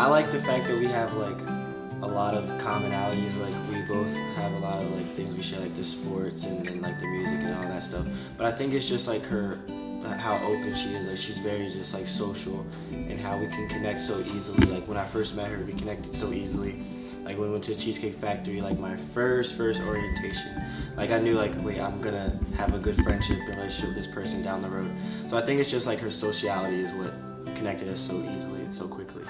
I like the fact that we have like a lot of commonalities. Like we both have a lot of like things we share, like the sports and like the music and all that stuff. But I think it's just like how open she is. Like she's very just like social, and how we can connect so easily. Like when I first met her, we connected so easily. Like when we went to the Cheesecake Factory, like my first orientation, like I knew like, wait, I'm gonna have a good friendship and relationship with this person down the road. So I think it's just like her sociality is what connected us so easily and so quickly.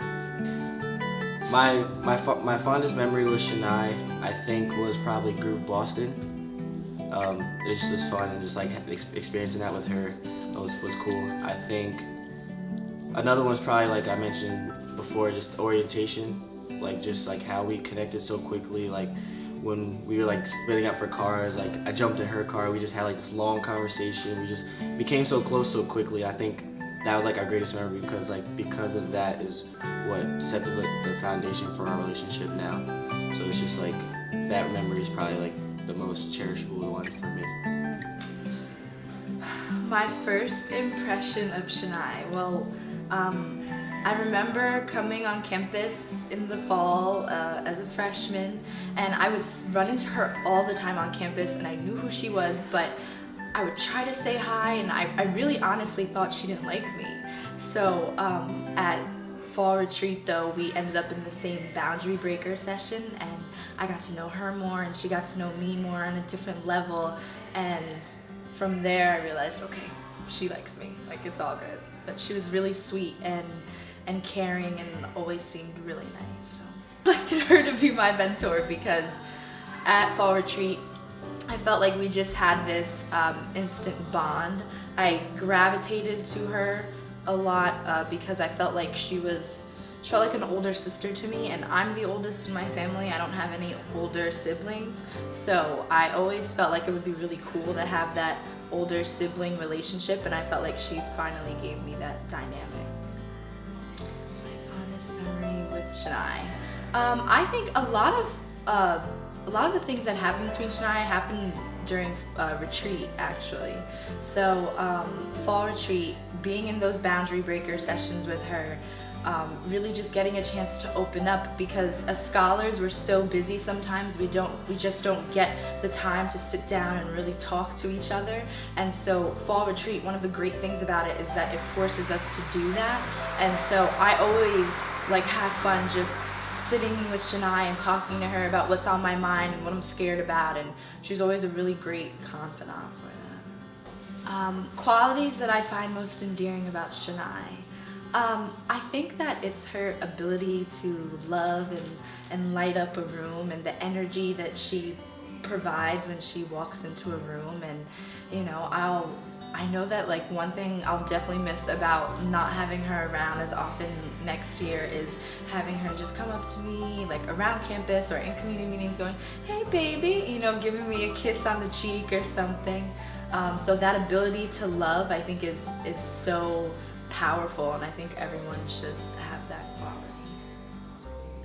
My fondest memory with Shania, I think, was probably Groove Boston. It was just fun, and just like experiencing that with her was cool. I think another one's probably, like I mentioned before, just orientation. Like just like how we connected so quickly. Like when we were like splitting up for cars, like I jumped in her car, we just had like this long conversation. We just became so close so quickly. I think that was like our greatest memory, because of that is what set the foundation for our relationship now. So it's just like that memory is probably like the most cherishable one for me. My first impression of Shania, well, I remember coming on campus in the fall as a freshman, and I would run into her all the time on campus, and I knew who she was, but I would try to say hi, and I really honestly thought she didn't like me. So at fall retreat though, we ended up in the same boundary breaker session, and I got to know her more, and she got to know me more on a different level, and from there I realized, okay, she likes me, like it's all good. But she was really sweet and caring, and always seemed really nice. So I selected her to be my mentor because at fall retreat, I felt like we just had this instant bond. I gravitated to her a lot because I felt like she felt like an older sister to me, and I'm the oldest in my family. I don't have any older siblings, so I always felt like it would be really cool to have that older sibling relationship, and I felt like she finally gave me that dynamic. My fondest memory with Shania. I think a lot of the things that happened between Shania happened during retreat, actually. So fall retreat, being in those boundary breaker sessions with her, really just getting a chance to open up, because as scholars we're so busy sometimes we just don't get the time to sit down and really talk to each other. And so fall retreat, one of the great things about it is that it forces us to do that. And so I always like have fun just sitting with Shania and talking to her about what's on my mind and what I'm scared about, and she's always a really great confidant for that. Qualities that I find most endearing about Shania. I think that it's her ability to love and light up a room, and the energy that she provides when she walks into a room. And you know, I know that like one thing I'll definitely miss about not having her around as often next year is having her just come up to me like around campus or in community meetings going, hey baby, you know, giving me a kiss on the cheek or something. So that ability to love, I think is so powerful, and I think everyone should have that quality.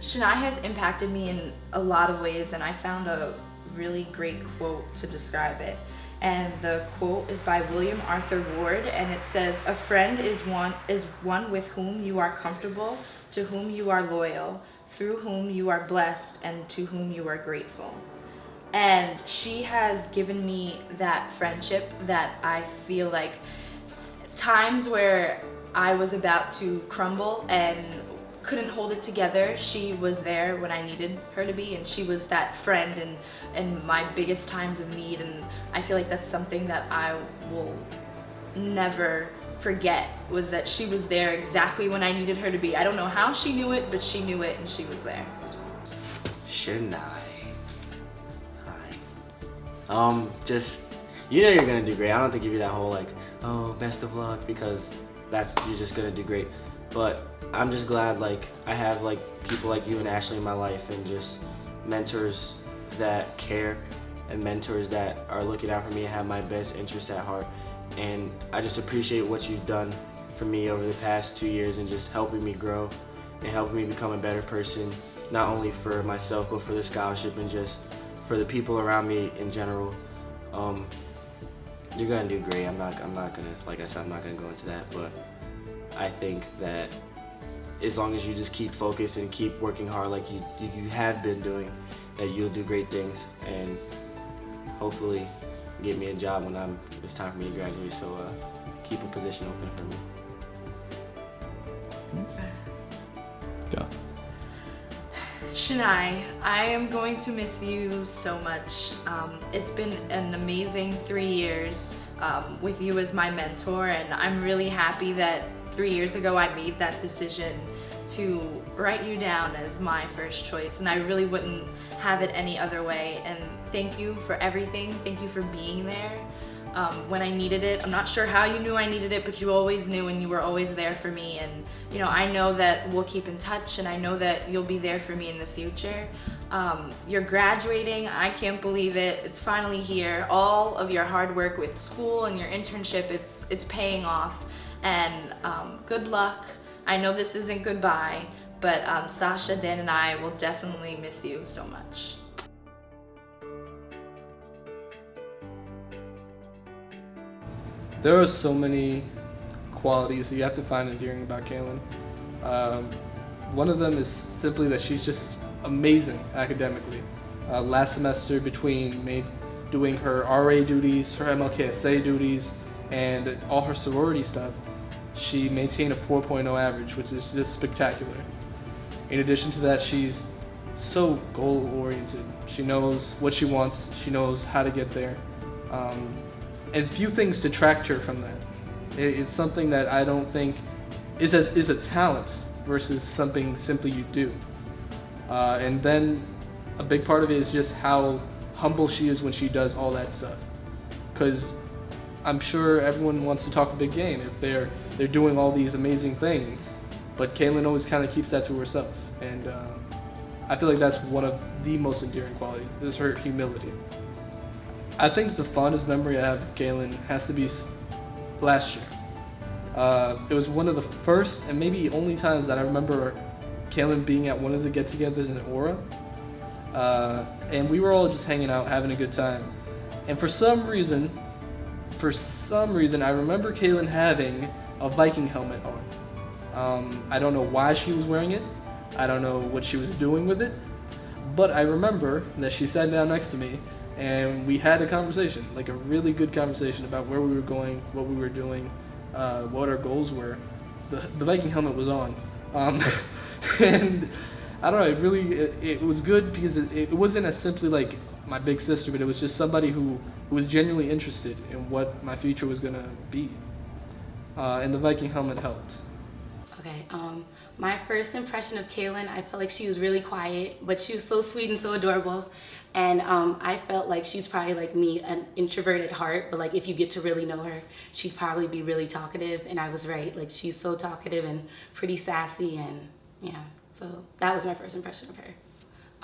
Shania has impacted me in a lot of ways, and I found a really great quote to describe it. And the quote is by William Arthur Ward, and it says, "A friend is one with whom you are comfortable, to whom you are loyal, through whom you are blessed, and to whom you are grateful." And she has given me that friendship that I feel like times where I was about to crumble and couldn't hold it together, she was there when I needed her to be, and she was that friend in my biggest times of need. And I feel like that's something that I will never forget, was that she was there exactly when I needed her to be. I don't know how she knew it, but she knew it and she was there. Shania. Hi. Just, you know you're gonna do great. I don't have to give you that whole like, oh, best of luck, because you're just gonna do great. But I'm just glad like I have like people like you and Ashley in my life, and just mentors that care and mentors that are looking out for me and have my best interests at heart. And I just appreciate what you've done for me over the past 2 years, and just helping me grow and helping me become a better person, not only for myself but for the scholarship and just for the people around me in general. You're gonna do great. I'm not gonna, like I said, I'm not gonna go into that, but I think that as long as you just keep focused and keep working hard like you have been doing, that you'll do great things and hopefully get me a job when it's time for me to graduate. So keep a position open for me. Go. Shania, I am going to miss you so much. It's been an amazing 3 years with you as my mentor, and I'm really happy that 3 years ago I made that decision to write you down as my first choice, and I really wouldn't have it any other way. And thank you for everything. Thank you for being there when I needed it. I'm not sure how you knew I needed it, but you always knew, and you were always there for me. And you know, I know that we'll keep in touch, and I know that you'll be there for me in the future. You're graduating. I can't believe it. It's finally here. All of your hard work with school and your internship, it's paying off. And good luck. I know this isn't goodbye, but Sasha, Dan, and I will definitely miss you so much. There are so many qualities that you have to find endearing about Kaylin. One of them is simply that she's just amazing academically. Last semester, between doing her RA duties, her MLKSA duties, and all her sorority stuff, she maintained a 4.0 average, which is just spectacular. In addition to that, she's so goal-oriented. She knows what she wants, she knows how to get there, and few things detract her from that. It's something that I don't think is a talent versus something simply you do. And then a big part of it is just how humble she is when she does all that stuff. Because I'm sure everyone wants to talk a big game if they're doing all these amazing things, but Kaylin always kind of keeps that to herself. And I feel like that's one of the most endearing qualities, is her humility. I think the fondest memory I have with Kaylin has to be last year. It was one of the first and maybe only times that I remember Kaylin being at one of the get-togethers in Aura. And we were all just hanging out, having a good time. And for some reason, I remember Kaylin having a Viking helmet on. I don't know why she was wearing it. I don't know what she was doing with it. But I remember that she sat down next to me and we had a conversation, like a really good conversation about where we were going, what we were doing, what our goals were. The Viking helmet was on. And I don't know, it was good because it wasn't as simply like my big sister, but it was just somebody who was genuinely interested in what my future was gonna be. And the Viking helmet helped. Okay, my first impression of Kaylin, I felt like she was really quiet, but she was so sweet and so adorable. And I felt like she's probably like me, an introvert at heart, but like if you get to really know her, she'd probably be really talkative. And I was right, like she's so talkative and pretty sassy, and yeah, so that was my first impression of her.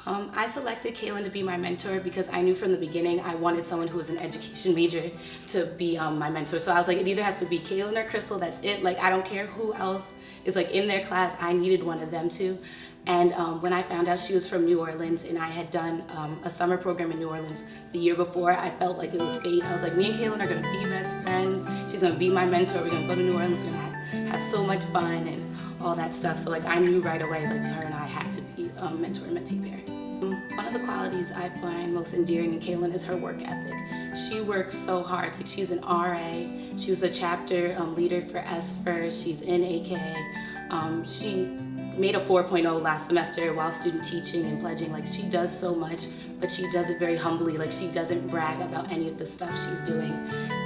I selected Kaylin to be my mentor because I knew from the beginning I wanted someone who was an education major to be my mentor. So I was like, it either has to be Kaylin or Crystal, that's it. Like, I don't care who else is like in their class, I needed one of them too. And when I found out she was from New Orleans and I had done a summer program in New Orleans the year before, I felt like it was fate. I was like, me and Kaylin are gonna be best friends. She's gonna be my mentor. We're gonna go to New Orleans, we're gonna have so much fun and all that stuff. So like I knew right away, like her and I had to be mentor and mentee pair. One of the qualities I find most endearing in Kaylin is her work ethic. She works so hard. Like, she's an RA, she was the chapter leader for SFIR, she's in AKA. She made a 4.0 last semester while student teaching and pledging. Like, she does so much, but she does it very humbly. Like, she doesn't brag about any of the stuff she's doing.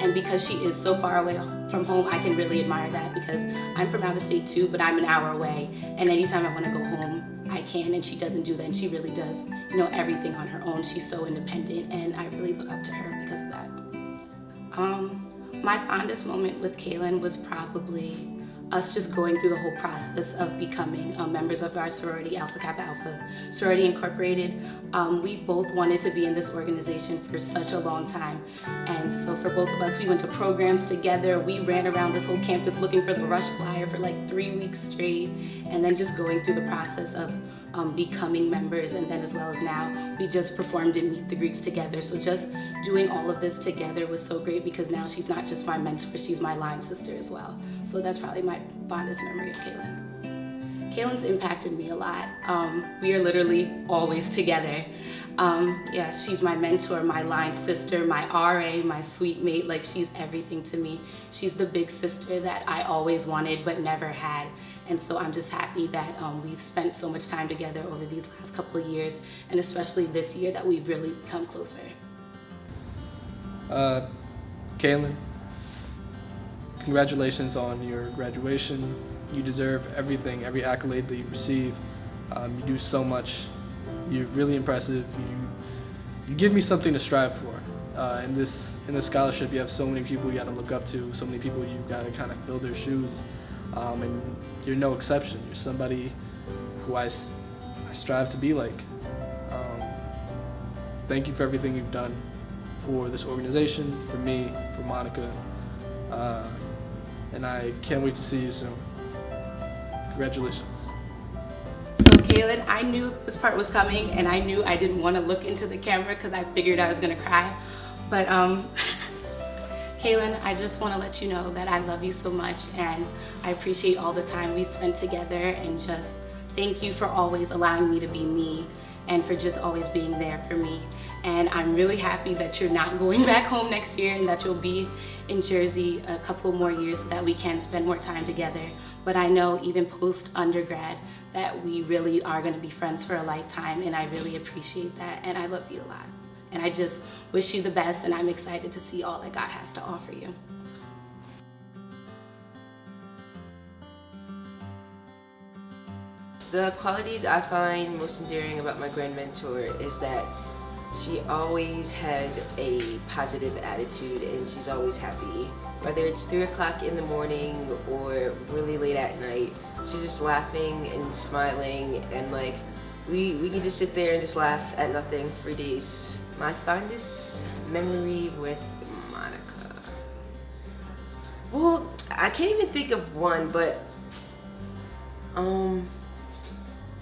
And because she is so far away from home, I can really admire that, because I'm from out of state too, but I'm an hour away. And anytime I want to go home, I can, and she doesn't do that, and she really does, you know, everything on her own. She's so independent, and I really look up to her because of that. My fondest moment with Kaylin was probably us just going through the whole process of becoming members of our sorority, Alpha Kappa Alpha Sorority Incorporated. We both wanted to be in this organization for such a long time. And so for both of us, we went to programs together. We ran around this whole campus looking for the rush flyer for like 3 weeks straight. And then just going through the process of becoming members, and then as well as now, we just performed in Meet the Greeks together. So just doing all of this together was so great, because now she's not just my mentor, she's my line sister as well. So that's probably my fondest memory of Kaylin. Kaylin's impacted me a lot. We are literally always together. Yeah, she's my mentor, my line sister, my RA, my sweet mate. Like, she's everything to me. She's the big sister that I always wanted but never had. And so I'm just happy that we've spent so much time together over these last couple of years, and especially this year that we've really become closer. Kaylin, congratulations on your graduation. You deserve everything, every accolade that you receive. You do so much. You're really impressive. You give me something to strive for. In this scholarship, you have so many people you got to look up to, so many people you got to kind of fill their shoes, and you're no exception. You're somebody who I strive to be like. Thank you for everything you've done for this organization, for me, for Monica, and I can't wait to see you soon. Congratulations. So Kaylin, I knew this part was coming, and I knew I didn't want to look into the camera because I figured I was gonna cry. But Kaylin, I just want to let you know that I love you so much, and I appreciate all the time we spent together, and just thank you for always allowing me to be me, and for just always being there for me. And I'm really happy that you're not going back home next year, and that you'll be in Jersey a couple more years so that we can spend more time together. But I know even post-undergrad that we really are going to be friends for a lifetime, and I really appreciate that, and I love you a lot. And I just wish you the best, and I'm excited to see all that God has to offer you. The qualities I find most endearing about my grand mentor is that she always has a positive attitude, and she's always happy. Whether it's 3 o'clock in the morning or really late at night, she's just laughing and smiling, and like we can just sit there and just laugh at nothing for days. My fondest memory with Monica. Well, I can't even think of one, but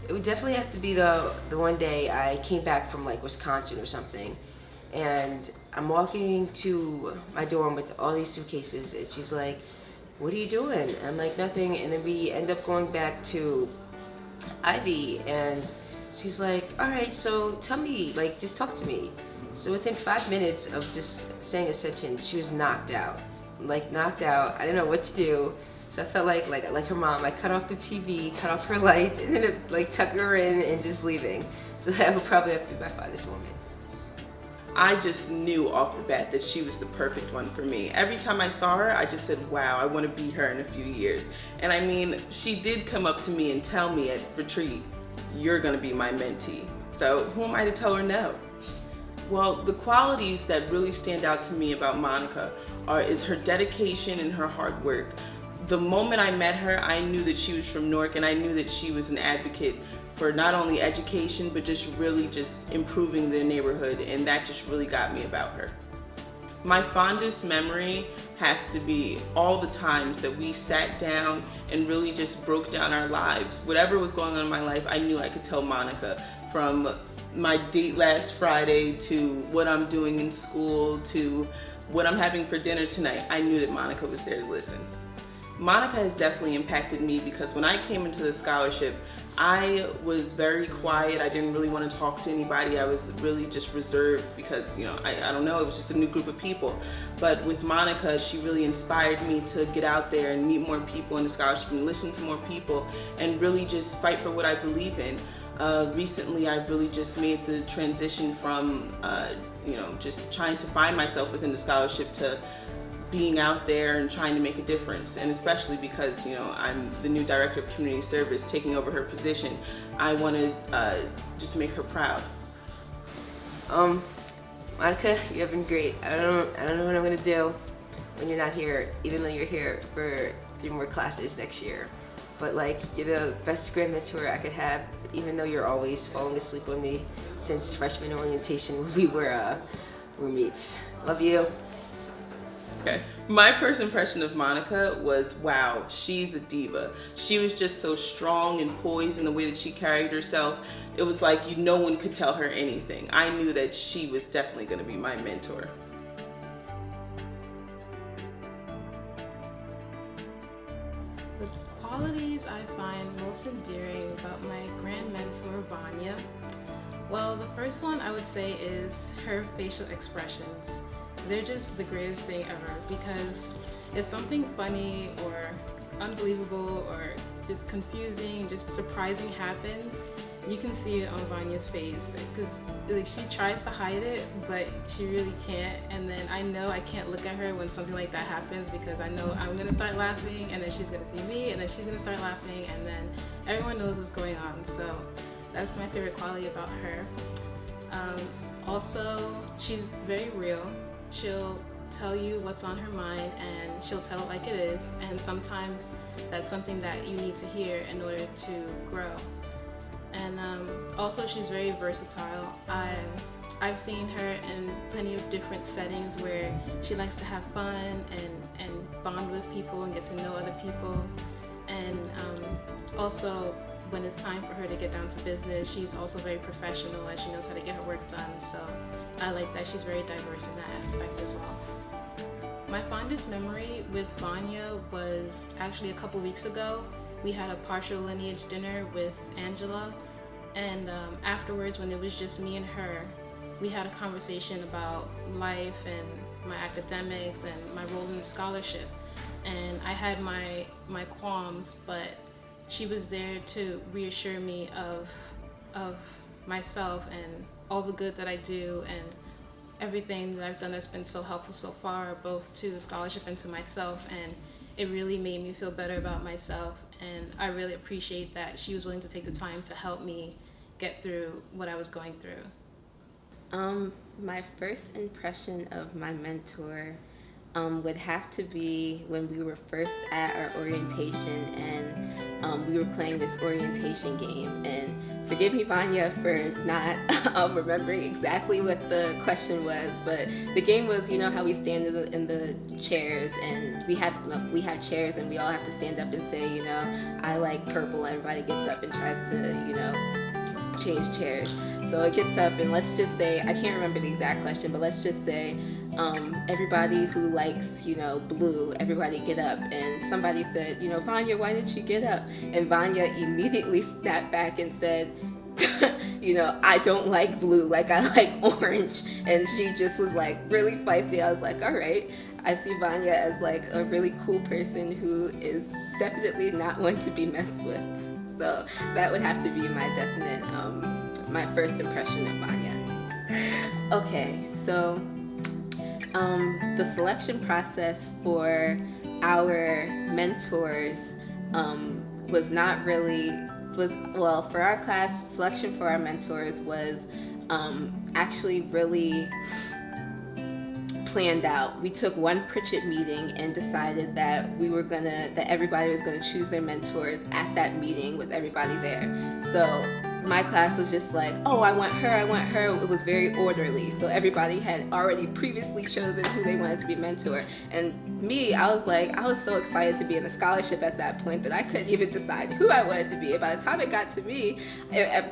it would definitely have to be the one day I came back from like Wisconsin or something, and I'm walking to my dorm with all these suitcases, and she's like, "What are you doing?" I'm like, "Nothing." And then we end up going back to Ivy, and she's like, "All right, so tell me, like, just talk to me." So within 5 minutes of just saying a sentence, she was knocked out. Like, knocked out. I didn't know what to do. So I felt like her mom, like, cut off the TV, cut off her lights, and then like tuck her in and just leaving. So that would probably have to be my fondest moment. I just knew off the bat that she was the perfect one for me. Every time I saw her, I just said, wow, I want to be her in a few years. And I mean, she did come up to me and tell me at retreat, "You're going to be my mentee." So who am I to tell her no? Well, the qualities that really stand out to me about Monica is her dedication and her hard work. The moment I met her, I knew that she was from Newark, and I knew that she was an advocate for not only education, but just really just improving the neighborhood, and that just really got me about her. My fondest memory has to be all the times that we sat down and really just broke down our lives. Whatever was going on in my life, I knew I could tell Monica, from my date last Friday to what I'm doing in school to what I'm having for dinner tonight. I knew that Monica was there to listen. Monica has definitely impacted me because when I came into the scholarship, I was very quiet. I didn't really want to talk to anybody. I was really just reserved because, you know, I don't know, it was just a new group of people. But with Monica, she really inspired me to get out there and meet more people in the scholarship and listen to more people and really just fight for what I believe in. Recently, I've really just made the transition from, you know, just trying to find myself within the scholarship to being out there and trying to make a difference. And especially because, you know, I'm the new director of community service, taking over her position, I want to just make her proud. Monica, you have been great. I don't know what I'm gonna do when you're not here, even though you're here for 3 more classes next year. But like, you're the best grand mentor I could have, even though you're always falling asleep on me since freshman orientation when we were roommates. Love you. Okay. My first impression of Monica was, wow, she's a diva. She was just so strong and poised in the way that she carried herself. It was like no one could tell her anything. I knew that she was definitely going to be my mentor. The qualities I find most endearing about my grand mentor, Vanya. Well, the first one I would say is her facial expressions. They're just the greatest thing ever, because if something funny or unbelievable or just confusing, just surprising happens, you can see it on Vanya's face, because like she tries to hide it, but she really can't. And then I know I can't look at her when something like that happens, because I know I'm gonna start laughing, and then she's gonna see me, and then she's gonna start laughing, and then everyone knows what's going on. So that's my favorite quality about her. Also, she's very real. She'll tell you what's on her mind, and she'll tell it like it is, and sometimes that's something that you need to hear in order to grow. And also, she's very versatile. I've seen her in plenty of different settings where she likes to have fun and bond with people and get to know other people. And also, when it's time for her to get down to business, she's also very professional and she knows how to get her work done. So I like that she's very diverse in that aspect as well. My fondest memory with Vanya was actually a couple weeks ago. We had a partial Lineage dinner with Angela, and afterwards, when it was just me and her, we had a conversation about life and my academics and my role in the scholarship. And I had my qualms, but she was there to reassure me of myself and all the good that I do and everything that I've done that's been so helpful so far, both to the scholarship and to myself. And it really made me feel better about myself, and I really appreciate that she was willing to take the time to help me get through what I was going through. My first impression of my mentor would have to be when we were first at our orientation, and we were playing this orientation game. And forgive me, Vanya, for not remembering exactly what the question was, but the game was, you know how we stand in the chairs, and we have chairs, and we all have to stand up and say, you know, I like purple. Everybody gets up and tries to, you know, change chairs. So it gets up, and let's just say, I can't remember the exact question, but let's just say, everybody who likes, you know, blue, everybody get up. And somebody said, you know, Vanya, why didn't you get up? And Vanya immediately snapped back and said, you know, I don't like blue, like I like orange. And she just was like really feisty. I was like, all right, I see Vanya as like a really cool person who is definitely not one to be messed with. So that would have to be my definite, my first impression of Vanya. Okay, so the selection process for our mentors was not really, well, for our class, selection for our mentors was actually really planned out. We took one Pritchett meeting and decided that that everybody was gonna choose their mentors at that meeting with everybody there. So my class was just like, oh, I want her. It was very orderly. So everybody had already previously chosen who they wanted to be mentor. And me, I was so excited to be in a scholarship at that point that I couldn't even decide who I wanted to be. And by the time it got to me,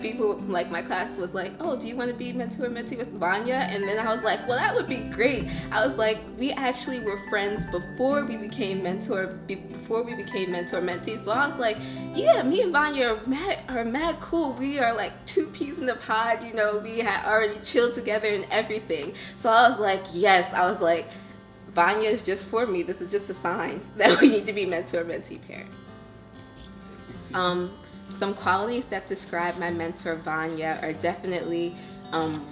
people like my class was like, oh, do you want to be mentor-mentee with Vanya? And then I was like, well, that would be great. I was like, we actually were friends before we became mentor-mentee. So I was like, yeah, me and Vanya are mad cool. We are like two peas in the pod, you know, we had already chilled together and everything. So I was like, yes, I was like, Vanya is just for me. This is just a sign that we need to be mentor-mentee pair. Some qualities that describe my mentor Vanya are definitely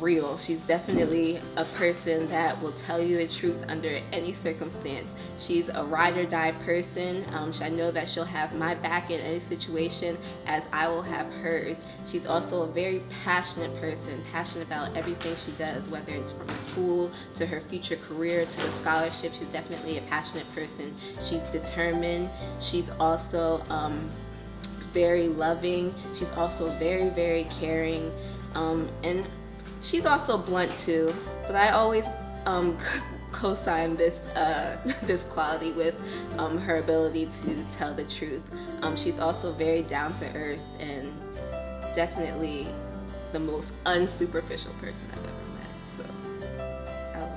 real. She's definitely a person that will tell you the truth under any circumstance. She's a ride or die person. I know that she'll have my back in any situation as I will have hers. She's also a very passionate person, passionate about everything she does, whether it's from school to her future career to the scholarship. She's definitely a passionate person. She's determined. She's also very loving. She's also very, very caring. And she's also blunt too, but I always co-sign this this quality with her ability to tell the truth. She's also very down to earth and definitely the most unsuperficial person I've ever met. So I love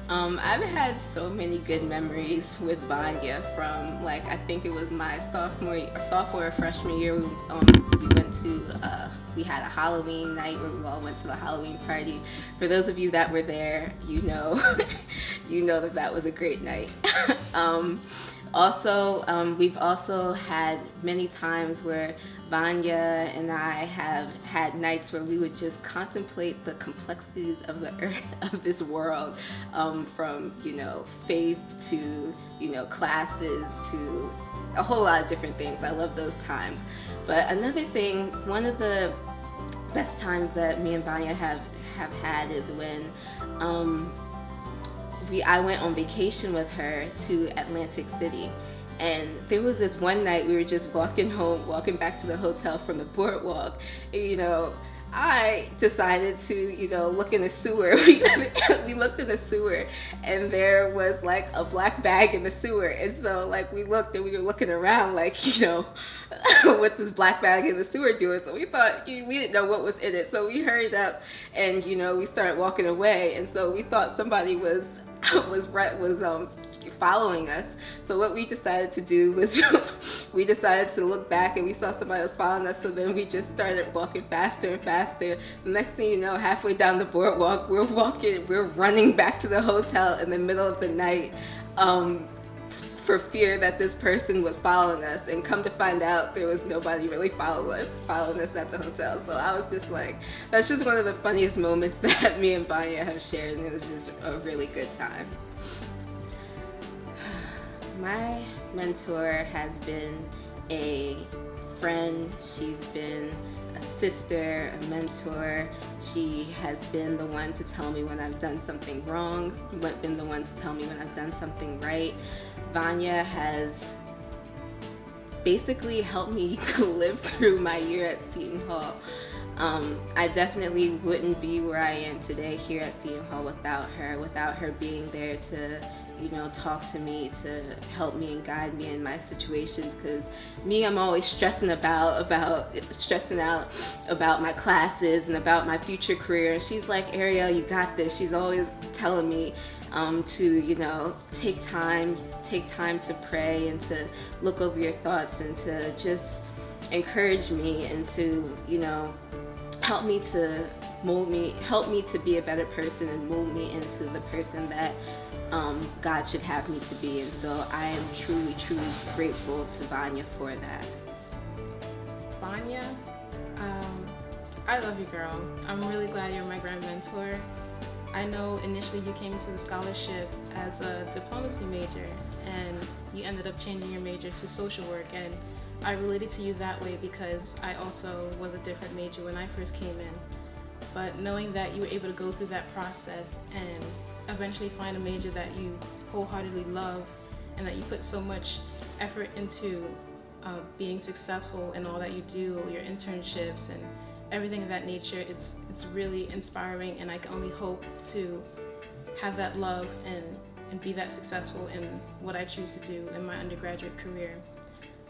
I've had so many good memories with Vanya from, like, I think it was my sophomore or freshman year. We went to, we had a Halloween night where we all went to the Halloween party. For those of you that were there, you know, you know that was a great night. We've also had many times where Vanya and I have had nights where we would just contemplate the complexities of the earth, of this world, from, you know, faith to, you know, classes to a whole lot of different things. I love those times. But another thing, one of the best times that me and Vanya have had is when I went on vacation with her to Atlantic City. And there was this one night we were just walking back to the hotel from the boardwalk. And, you know, I decided to, you know, look in the sewer. We looked in the sewer and there was like a black bag in the sewer. And so like we looked and we were looking around like, you know, what's this black bag in the sewer doing? So we thought, we didn't know what was in it. So we hurried up and, you know, we started walking away. And so we thought somebody was following us. So what we decided to do was we decided to look back and we saw somebody was following us, so then we just started walking faster and faster. The next thing you know, halfway down the boardwalk, we're running back to the hotel in the middle of the night for fear that this person was following us, and come to find out there was nobody really following us at the hotel. So I was just like, that's just one of the funniest moments that me and Vanya have shared, and it was just a really good time. My mentor has been a friend, she's been a sister, a mentor. She has been the one to tell me when I've done something wrong, been the one to tell me when I've done something right. Vanya has basically helped me live through my year at Seton Hall. I definitely wouldn't be where I am today here at Seton Hall without her being there to, you know, talk to me, to help me and guide me in my situations. Because I'm always stressing out about my classes and about my future career. And she's like, Ariel, you got this. She's always telling me to, you know, take time to pray and to look over your thoughts and to just encourage me and to, you know, help me to be a better person and mold me into the person that God should have me to be. And so I am truly, truly grateful to Vanya for that. Vanya, I love you, girl. I'm really glad you're my grand mentor. I know initially you came into the scholarship as a diplomacy major and you ended up changing your major to social work, and I related to you that way because I also was a different major when I first came in. But knowing that you were able to go through that process and eventually find a major that you wholeheartedly love and that you put so much effort into being successful in all that you do, your internships and everything of that nature, it's really inspiring, and I can only hope to have that love and be that successful in what I choose to do in my undergraduate career.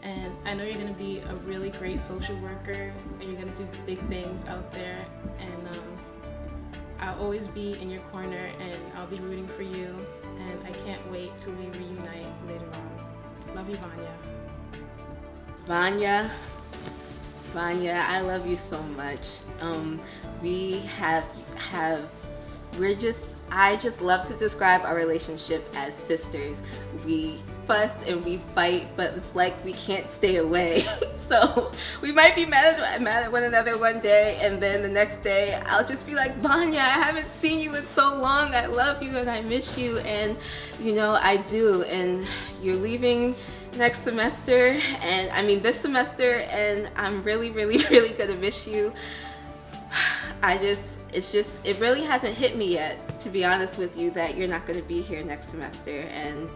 And I know you're going to be a really great social worker and you're going to do big things out there, and I'll always be in your corner and I'll be rooting for you, and I can't wait till we reunite later on. Love you, Vanya. Vanya, I love you so much. I just love to describe our relationship as sisters. We fuss and we fight, but it's like we can't stay away. So we might be mad at one another one day, and then the next day I'll just be like, Vanya, I haven't seen you in so long. I love you and I miss you, and you know I do. And you're leaving next semester, and I mean this semester, and I'm really, really, really gonna miss you. It really hasn't hit me yet, to be honest with you, that you're not gonna be here next semester. And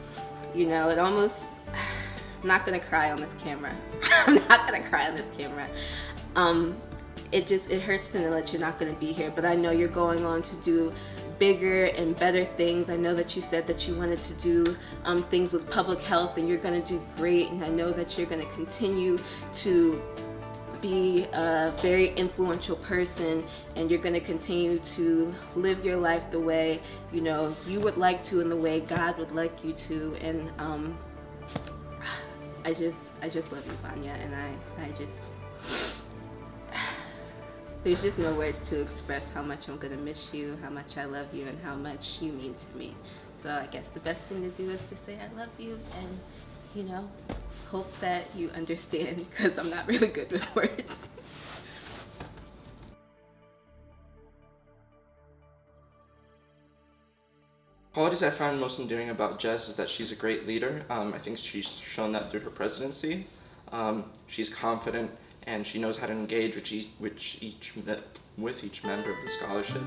you know, I'm not gonna cry on this camera. I'm not gonna cry on this camera. It hurts to know that you're not gonna be here, but I know you're going on to do bigger and better things. I know that you said that you wanted to do things with public health, and you're gonna do great, and I know that you're gonna continue to be a very influential person, and you're going to continue to live your life the way, you know, you would like to and the way God would like you to. And I just love you, Vanya, and I just, there's just no words to express how much I'm gonna miss you, how much I love you, and how much you mean to me. So I guess the best thing to do is to say I love you, and, you know, hope that you understand, because I'm not really good with words. Qualities I find most endearing about Jess is that she's a great leader. I think she's shown that through her presidency. She's confident, and she knows how to engage with each member of the scholarship.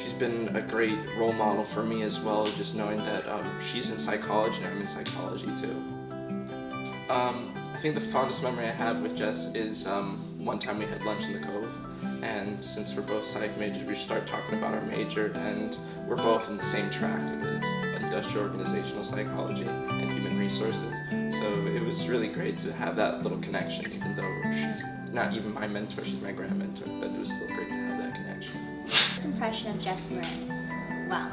She's been a great role model for me as well, just knowing that she's in psychology and I'm in psychology too. I think the fondest memory I have with Jess is one time we had lunch in the Cove, and since we're both psych majors, we start talking about our major, and we're both in the same track, and it's industrial organizational psychology and human resources. So it was really great to have that little connection, even though she's not even my mentor, she's my grand mentor, but it was still great to have that connection. First impression of Jess Marie. Wow.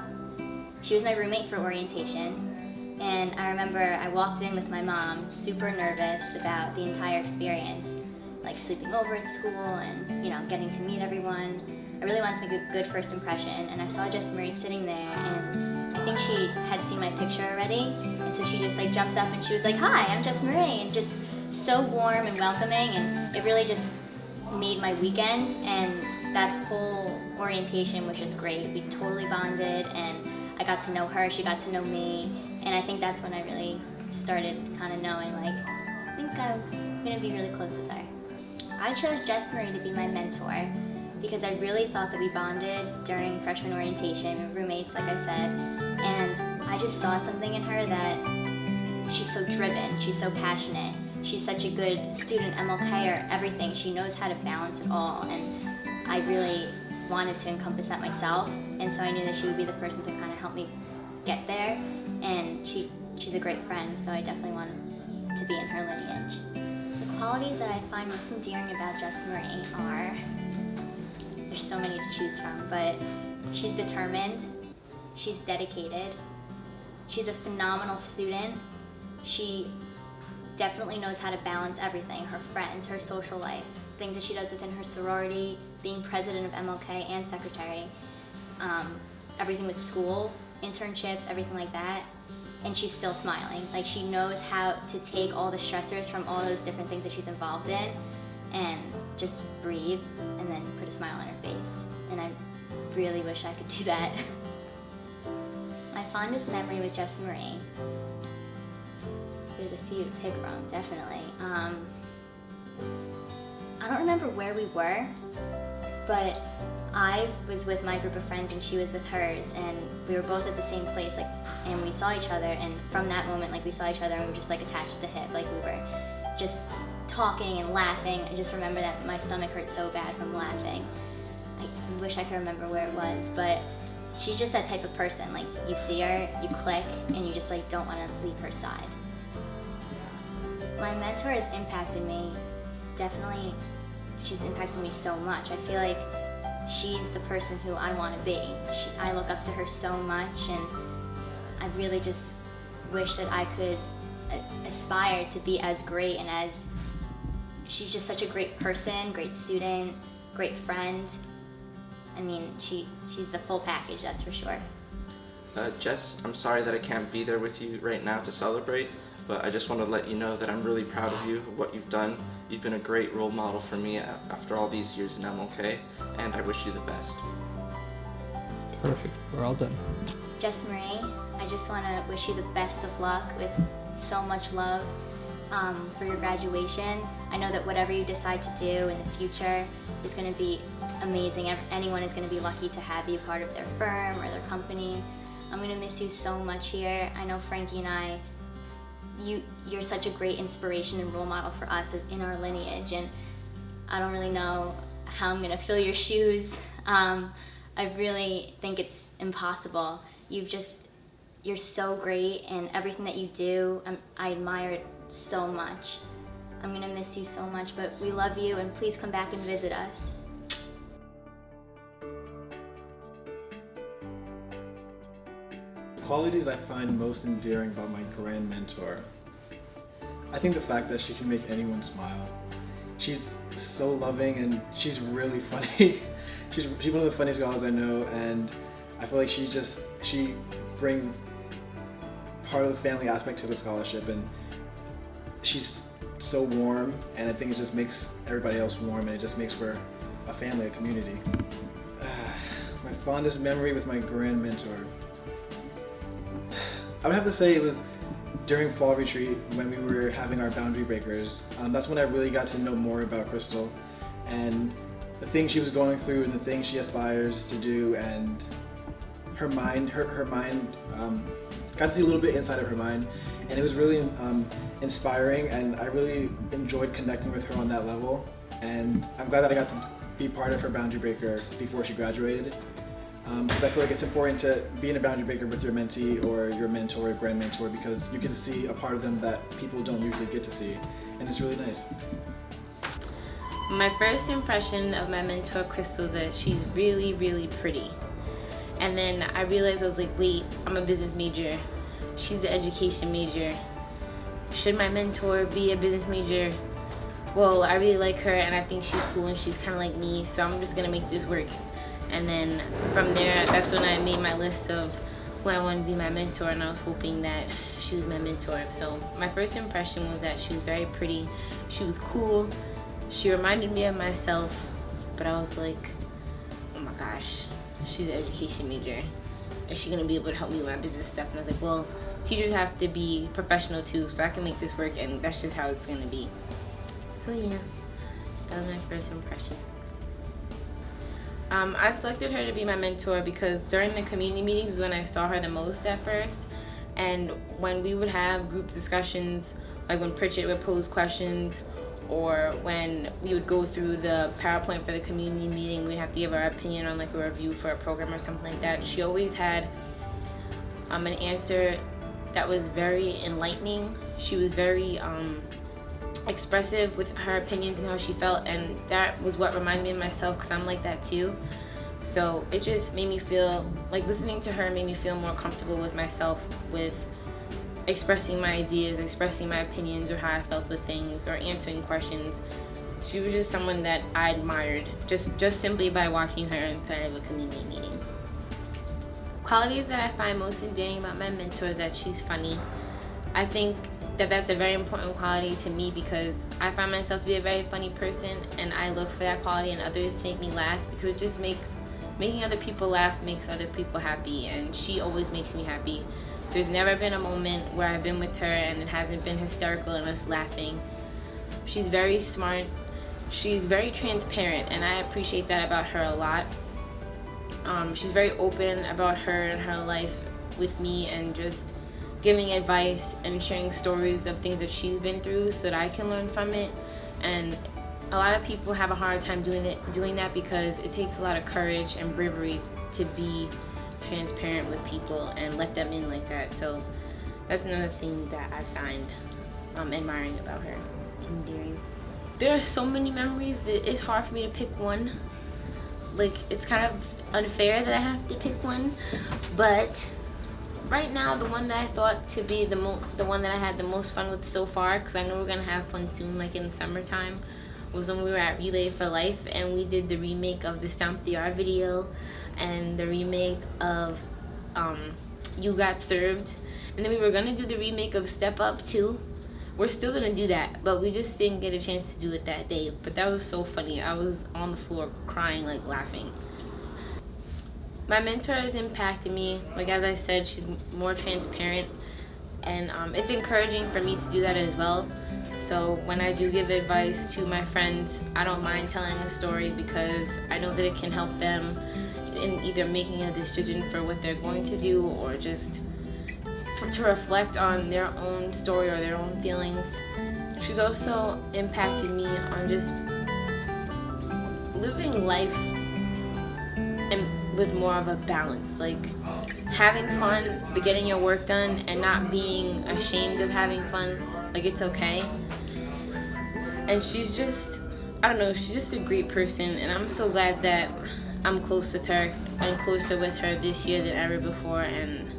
She was my roommate for orientation. And I remember I walked in with my mom, super nervous about the entire experience, like sleeping over at school and, you know, getting to meet everyone. I really wanted to make a good first impression, and I saw Jess Marie sitting there, and I think she had seen my picture already, and so she just like jumped up and she was like, "Hi, I'm Jess Marie," and just so warm and welcoming, and it really just made my weekend, and that whole orientation was just great. We totally bonded, and I got to know her, she got to know me, and I think that's when I really started kind of knowing, like, I think I'm gonna be really close with her. I chose Jess Marie to be my mentor because I really thought that we bonded during freshman orientation. We were roommates, like I said, and I just saw something in her that she's so driven, she's so passionate, she's such a good student, MLKer, everything. She knows how to balance it all, and I really wanted to encompass that myself, and so I knew that she would be the person to kind of help me get there, and she's a great friend, so I definitely wanted to be in her lineage. The qualities that I find most endearing about Jess Marie are, there's so many to choose from, but she's determined, she's dedicated, she's a phenomenal student, she definitely knows how to balance everything, her friends, her social life, things that she does within her sorority, being president of MLK and secretary, everything with school, internships, everything like that, and she's still smiling. Like, she knows how to take all the stressors from all those different things that she's involved in and just breathe and then put a smile on her face. And I really wish I could do that. My fondest memory with Jess Marie, there's a few to pick from, definitely. I don't remember where we were, but I was with my group of friends and she was with hers, and we were both at the same place, like, and we saw each other, and from that moment, like, we saw each other and we were just like attached to the hip, like we were just talking and laughing. I just remember that my stomach hurt so bad from laughing. I wish I could remember where it was, but she's just that type of person. Like, you see her, you click, and you just like don't want to leave her side. My mentor has impacted me. Definitely, she's impacted me so much. I feel like she's the person who I want to be. I look up to her so much, and I really just wish that I could aspire to be as great, and as she's just such a great person, great student, great friend. I mean, she's the full package, that's for sure. Jess, I'm sorry that I can't be there with you right now to celebrate, but I just want to let you know that I'm really proud of you, what you've done. You've been a great role model for me after all these years in MLK, and I wish you the best. Perfect. We're all done. Jess Marie, I just want to wish you the best of luck with so much love for your graduation. I know that whatever you decide to do in the future is going to be amazing. Anyone is going to be lucky to have you part of their firm or their company. I'm going to miss you so much here. I know Frankie and I, you're such a great inspiration and role model for us in our lineage, and I don't really know how I'm gonna fill your shoes. I really think it's impossible. You're so great, and everything that you do, I admire it so much. I'm gonna miss you so much, but we love you and please come back and visit us. Qualities I find most endearing about my grand mentor. I think the fact that she can make anyone smile. She's so loving and she's really funny. she's one of the funniest girls I know, and I feel like she brings part of the family aspect to the scholarship, and she's so warm, and I think it just makes everybody else warm, and it just makes for a family, a community. My fondest memory with my grand mentor. I would have to say it was during fall retreat when we were having our boundary breakers. That's when I really got to know more about Crystal and the things she was going through and the things she aspires to do, and her mind, got to see a little bit inside of her mind, and it was really inspiring, and I really enjoyed connecting with her on that level, and I'm glad that I got to be part of her boundary breaker before she graduated. Because I feel like it's important to be in a boundary breaker with your mentee or your mentor or grand mentor, because you get to see a part of them that people don't usually get to see, and it's really nice. My first impression of my mentor, Crystal, is that she's really, really pretty. And then I realized, I was like, wait, I'm a business major. She's an education major. Should my mentor be a business major? Well, I really like her and I think she's cool and she's kind of like me, so I'm just gonna make this work. And then from there, that's when I made my list of who I wanted to be my mentor, and I was hoping that she was my mentor. So my first impression was that she was very pretty, she was cool, she reminded me of myself, but I was like, oh my gosh, she's an education major. Is she gonna be able to help me with my business stuff? And I was like, well, teachers have to be professional too, so I can make this work, and that's just how it's gonna be. So yeah, that was my first impression. I selected her to be my mentor because during the community meetings was when I saw her the most at first, and when we would have group discussions, like when Pritchett would pose questions, or when we would go through the PowerPoint for the community meeting, we'd have to give our opinion on like a review for a program or something like that. She always had an answer that was very enlightening. She was very expressive with her opinions and how she felt, and that was what reminded me of myself, because I'm like that too. So it just made me feel like listening to her made me feel more comfortable with myself, with expressing my ideas, expressing my opinions or how I felt with things, or answering questions. She was just someone that I admired just simply by watching her inside of a community meeting. Qualities that I find most endearing about my mentor is that she's funny. I think that that's a very important quality to me because I find myself to be a very funny person, and I look for that quality in others to make me laugh, because it just making other people laugh makes other people happy, and she always makes me happy. There's never been a moment where I've been with her and it hasn't been hysterical and us laughing. She's very smart, she's very transparent, and I appreciate that about her a lot. She's very open about her and her life with me, and just giving advice and sharing stories of things that she's been through so that I can learn from it. And a lot of people have a hard time doing that because it takes a lot of courage and bravery to be transparent with people and let them in like that. So that's another thing that I find admiring about her, endearing. There are so many memories that it's hard for me to pick one. Like, it's kind of unfair that I have to pick one, but right now, the one that I thought to be the one that I had the most fun with so far, because I know we're gonna have fun soon, like in the summertime, was when we were at Relay for Life and we did the remake of the Stomp the R video and the remake of You Got Served, and then we were gonna do the remake of Step Up too. We're still gonna do that, but we just didn't get a chance to do it that day. But that was so funny. I was on the floor crying, like laughing. My mentor has impacted me. Like, as I said, she's more transparent, and it's encouraging for me to do that as well. So when I do give advice to my friends, I don't mind telling a story because I know that it can help them in either making a decision for what they're going to do, or just to reflect on their own story or their own feelings. She's also impacted me on just living life and with more of a balance, like having fun but getting your work done and not being ashamed of having fun, like it's okay. And she's just, I don't know, she's just a great person, and I'm so glad that I'm close with her and closer with her this year than ever before. And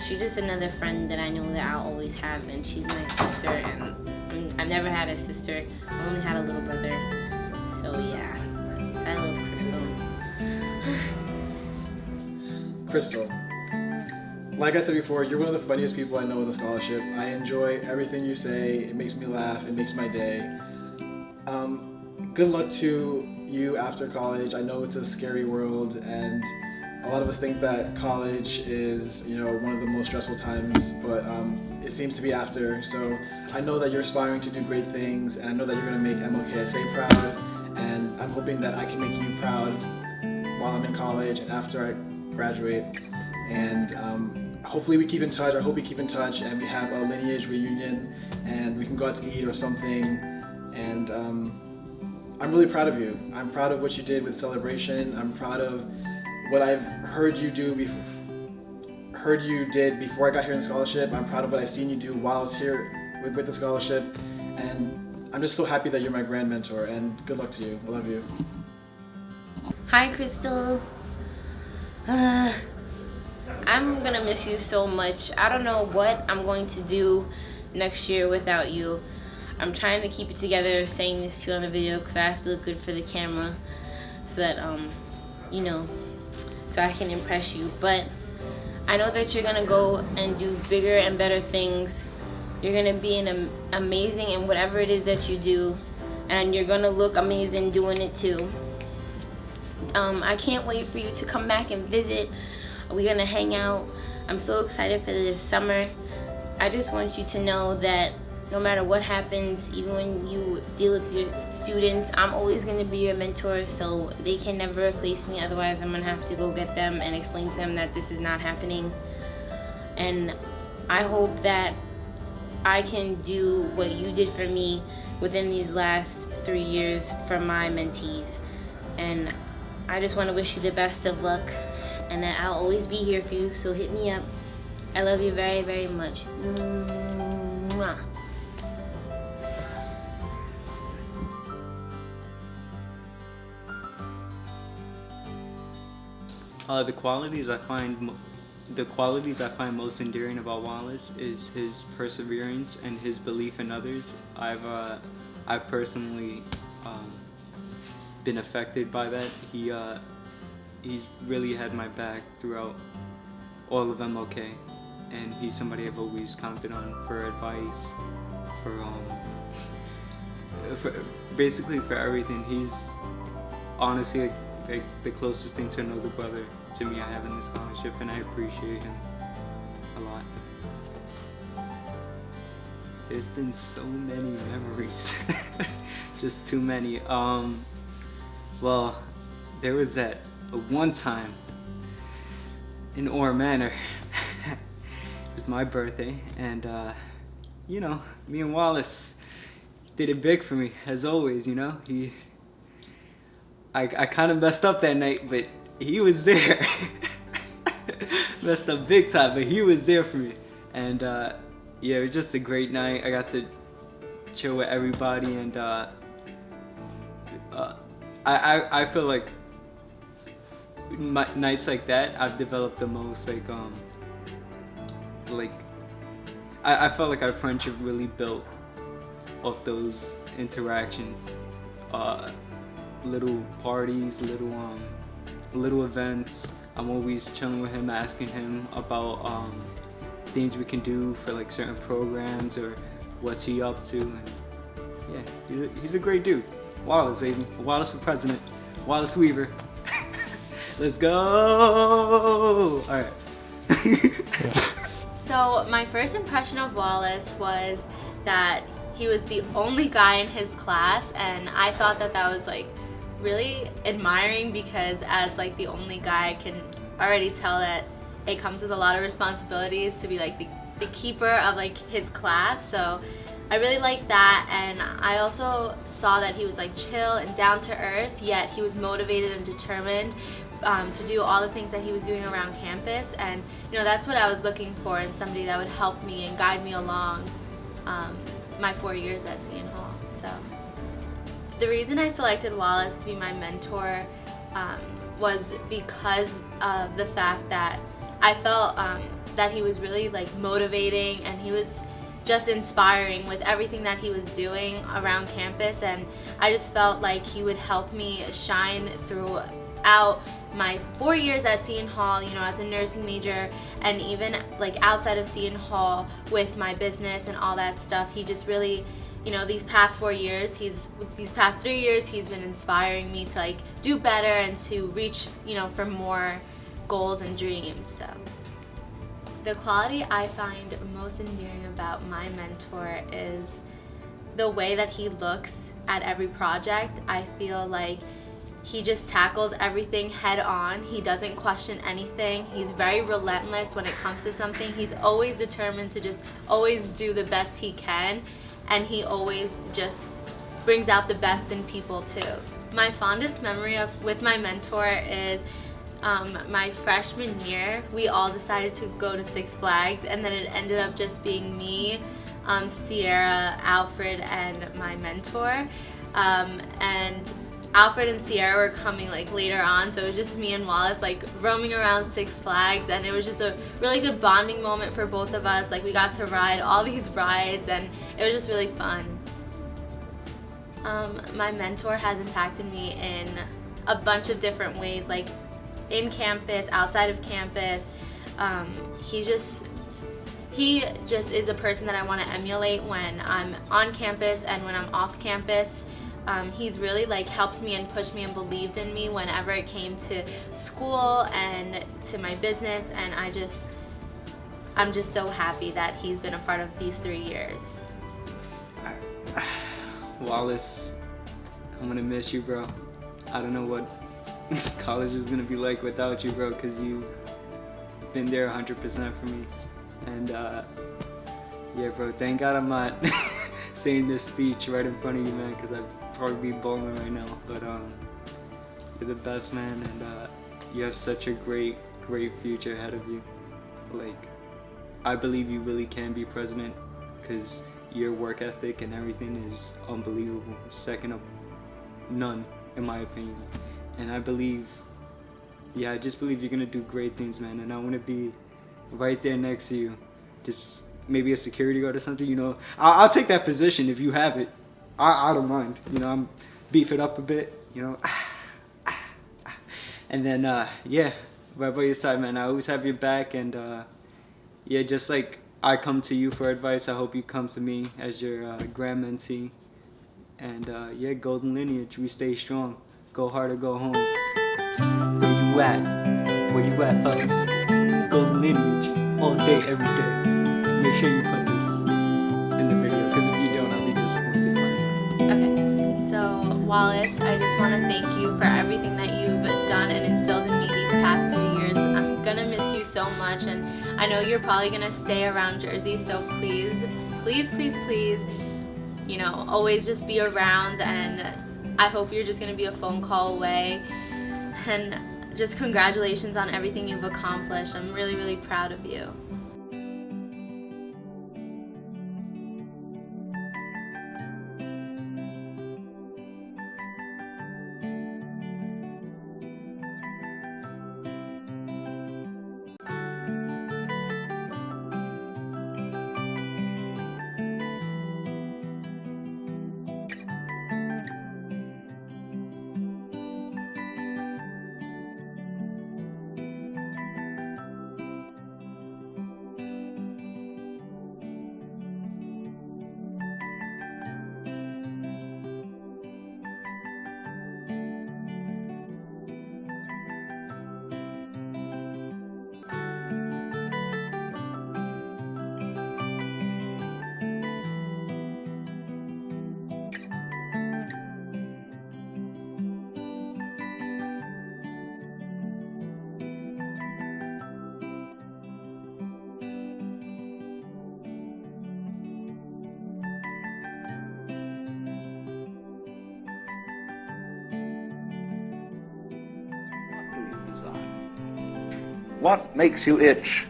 she's just another friend that I know that I'll always have, and she's my sister. And I've never had a sister, I only had a little brother. So yeah, so I love Crystal. Crystal, like I said before, you're one of the funniest people I know with a scholarship. I enjoy everything you say. It makes me laugh. It makes my day. Good luck to you after college. I know it's a scary world, and a lot of us think that college is, one of the most stressful times, but it seems to be after. So I know that you're aspiring to do great things, and I know that you're going to make MLKSA proud, and I'm hoping that I can make you proud while I'm in college and after I graduate. And hopefully we keep in touch. I hope we keep in touch, and we have a Lineage reunion, and we can go out to eat or something. And I'm really proud of you. I'm proud of what you did with Celebration. I'm proud of what I've heard you did before I got here in the scholarship. I'm proud of what I've seen you do while I was here with the scholarship. And I'm just so happy that you're my grand mentor, and good luck to you. I love you. Hi, Crystal. I'm gonna miss you so much. I don't know what I'm going to do next year without you. I'm trying to keep it together saying this to you on the video because I have to look good for the camera so that, so I can impress you. But I know that you're gonna go and do bigger and better things. You're gonna be amazing in whatever it is that you do, and you're gonna look amazing doing it too. I can't wait for you to come back and visit. We're gonna hang out. I'm so excited for this summer. I just want you to know that no matter what happens, even when you deal with your students, I'm always gonna be your mentor, so they can never replace me. Otherwise, I'm gonna have to go get them and explain to them that this is not happening. And I hope that I can do what you did for me within these last 3 years for my mentees. And I just want to wish you the best of luck, and that I'll always be here for you, so hit me up. I love you very, very much. Mwah. The qualities I find most endearing about Wallace is his perseverance and his belief in others. I've personally been affected by that. He's really had my back throughout all of MLK, and he's somebody I've always counted on for advice, for basically for everything. He's honestly like the closest thing to another brother to me I have in this scholarship, and I appreciate him a lot. There's been so many memories, just too many. Well, there was that one time in Orr Manor. It was my birthday, and me and Wallace did it big for me, as always. I kind of messed up that night, but he was there. Messed up big time, but he was there for me. And yeah, it was just a great night. I got to chill with everybody, and I feel like nights like that, I've developed the most. I felt like our friendship really built off those interactions. Little parties, little events. I'm always chilling with him, asking him about things we can do for like certain programs or what's he up to. And yeah, he's a great dude. Wallace, baby. Wallace for president. Wallace Weaver. Let's go! All right. So my first impression of Wallace was that he was the only guy in his class, and I thought that was like really admiring, because as like the only guy, I can already tell that it comes with a lot of responsibilities to be like the keeper of like his class. So I really liked that, and I also saw that he was like chill and down to earth, yet he was motivated and determined to do all the things that he was doing around campus. And that's what I was looking for in somebody that would help me and guide me along. my 4 years at Seton Hall. So the reason I selected Wallace to be my mentor was because of the fact that I felt that he was really like motivating, and he was just inspiring with everything that he was doing around campus, and I just felt like he would help me shine throughout my 4 years at Seton Hall, you know, as a nursing major, and even like outside of Seton Hall with my business and all that stuff. He just really, you know, these past 4 years, these past 3 years, he's been inspiring me to like do better and to reach, you know, for more goals and dreams. So the quality I find most endearing about my mentor is the way that he looks at every project. I feel like he just tackles everything head on. He doesn't question anything. He's very relentless when it comes to something. He's always determined to just always do the best he can, and he always just brings out the best in people too. My fondest memory with my mentor is my freshman year. We all decided to go to Six Flags, and then it ended up just being me, Sierra, Alfred, and my mentor. And Alfred and Sierra were coming like later on, so it was just me and Wallace like roaming around Six Flags, and it was just a really good bonding moment for both of us. Like, we got to ride all these rides, and it was just really fun. My mentor has impacted me in a bunch of different ways, like in campus, outside of campus. He just is a person that I want to emulate when I'm on campus and when I'm off campus. He's really like helped me and pushed me and believed in me whenever it came to school and to my business, and I'm just so happy that he's been a part of these 3 years. Wallace, I'm gonna miss you, bro. I don't know what college is gonna be like without you, bro, because you've been there 100% for me. And yeah, bro, thank God I'm not saying this speech right in front of you, man, because I'd probably be bawling right now. But you're the best, man, and you have such a great future ahead of you. Like, I believe you really can be president, because your work ethic and everything is unbelievable, second of none in my opinion. And I believe, yeah, I just believe you're gonna do great things, man, and I want to be right there next to you, just maybe a security guard or something, you know. I'll take that position if you have it. I don't mind, you know. I'm beef it up a bit, you know. And then yeah, right by your side, man. I always have your back, and yeah, just like I come to you for advice, I hope you come to me as your grand mentee. And yeah, Golden Lineage, we stay strong. Go hard or go home. Where you at? Where you at, fellas? Golden Lineage, all day, every day. Make sure you put this in the video, because if you don't, I'll be disappointed. Okay, so Wallace, I just want to thank you for everything that you've done and instilled in me these past 3 years. I'm gonna miss you so much, and I know you're probably gonna stay around Jersey, so please, please, please, please, you know, always just be around, and I hope you're just gonna be a phone call away. And just congratulations on everything you've accomplished. I'm really, really proud of you. What makes you itch?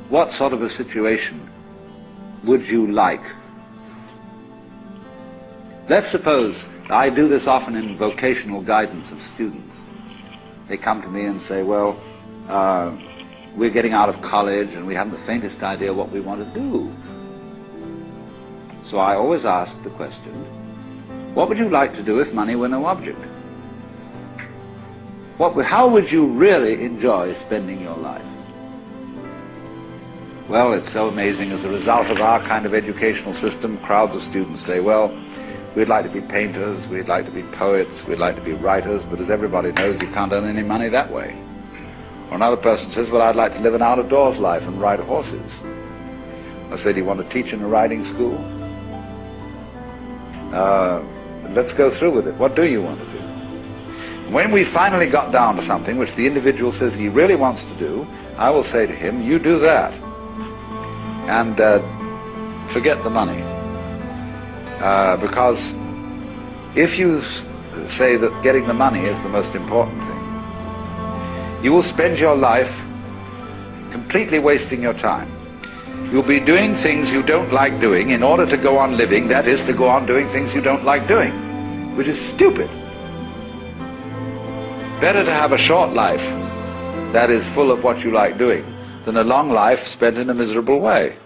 What sort of a situation would you like Let's suppose, I do this often in vocational guidance of students. They come to me and say, well, we're getting out of college and we haven't the faintest idea what we want to do. So I always ask the question, what would you like to do if money were no object? How would you really enjoy spending your life? Well, it's so amazing. As a result of our kind of educational system, crowds of students say, well, we'd like to be painters, we'd like to be poets, we'd like to be writers, but as everybody knows, you can't earn any money that way. Or another person says, well, I'd like to live an out-of-doors life and ride horses. I say, do you want to teach in a riding school? Let's go through with it. What do you want to do? When we finally got down to something which the individual says he really wants to do, I will say to him, you do that. And forget the money. Because if you say that getting the money is the most important thing, you will spend your life completely wasting your time. You'll be doing things you don't like doing in order to go on living, that is, to go on doing things you don't like doing, which is stupid. Better to have a short life that is full of what you like doing than a long life spent in a miserable way.